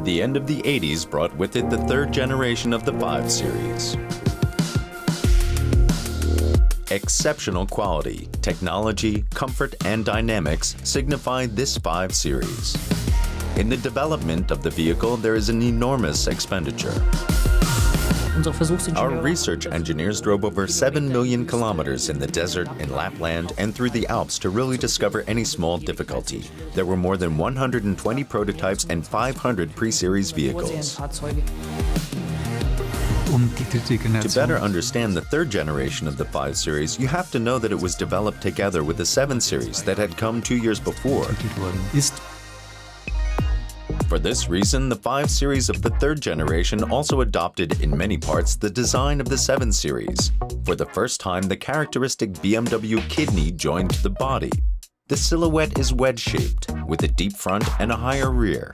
The end of the 80s brought with it the third generation of the 5 Series. Exceptional quality, technology, comfort, and dynamics signify this 5 Series. In the development of the vehicle, there is an enormous expenditure. Our research engineers drove over 7 million kilometers in the desert, in Lapland, and through the Alps to really discover any small difficulty. There were more than 120 prototypes and 500 pre-series vehicles. To better understand the third generation of the 5 Series, you have to know that it was developed together with the 7 Series that had come 2 years before. For this reason, the 5 Series of the third generation also adopted in many parts the design of the 7 Series. For the first time, the characteristic BMW kidney joined to the body. The silhouette is wedge-shaped, with a deep front and a higher rear.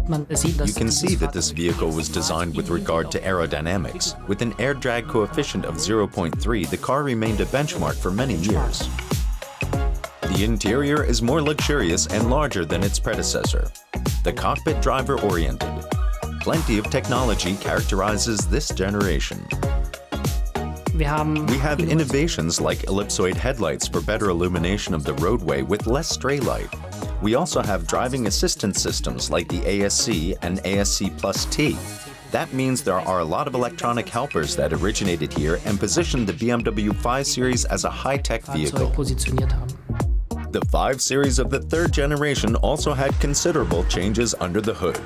You can see that this vehicle was designed with regard to aerodynamics. With an air drag coefficient of 0.3, the car remained a benchmark for many years. The interior is more luxurious and larger than its predecessor. The cockpit driver-oriented. Plenty of technology characterizes this generation. We have innovations like ellipsoid headlights for better illumination of the roadway with less stray light. We also have driving assistance systems like the ASC and ASC Plus T. That means there are a lot of electronic helpers that originated here and positioned the BMW 5 Series as a high-tech vehicle. The 5 Series of the third generation also had considerable changes under the hood.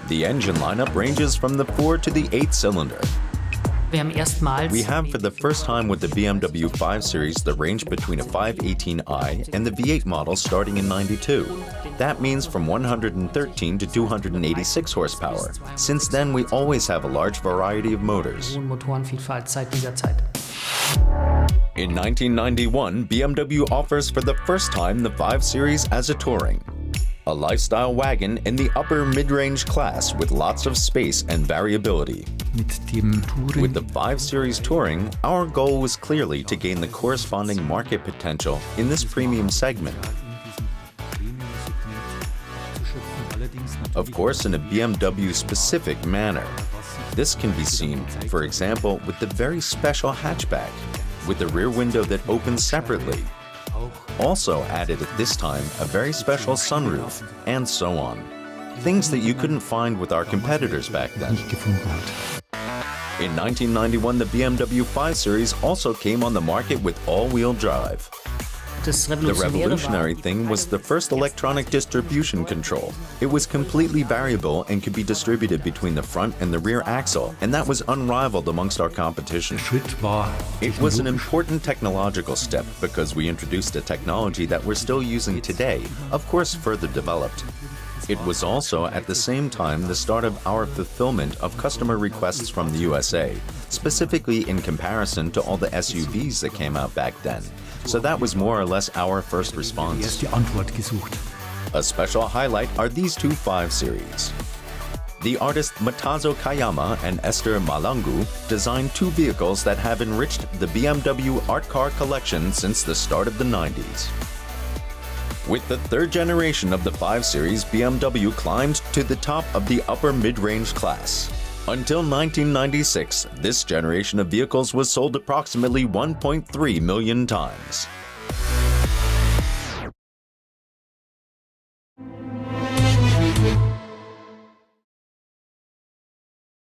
The engine lineup ranges from the 4 to the 8 cylinder. We have for the first time with the BMW 5 Series the range between a 518i and the V8 model starting in '92. That means from 113 to 286 horsepower. Since then, we always have a large variety of motors. In 1991, BMW offers for the first time the 5 Series as a touring. A lifestyle wagon in the upper mid-range class with lots of space and variability. With the 5 Series Touring, our goal was clearly to gain the corresponding market potential in this premium segment. Of course, in a BMW-specific manner. This can be seen, for example, with the very special hatchback, with the rear window that opens separately. Also added at this time a very special sunroof, and so on. Things that you couldn't find with our competitors back then. In 1991, the BMW 5 Series also came on the market with all-wheel drive. The revolutionary thing was the first electronic distribution control. It was completely variable and could be distributed between the front and the rear axle, and that was unrivaled amongst our competition. It was an important technological step because we introduced a technology that we're still using today, of course further developed. It was also at the same time the start of our fulfillment of customer requests from the USA, specifically in comparison to all the SUVs that came out back then. So that was more or less our first response. A special highlight are these two 5 Series. The artists Matazo Kayama and Esther Malangu designed two vehicles that have enriched the BMW art car collection since the start of the 90s. With the third generation of the 5 Series, BMW climbed to the top of the upper mid-range class. Until 1996, this generation of vehicles was sold approximately 1.3 million times.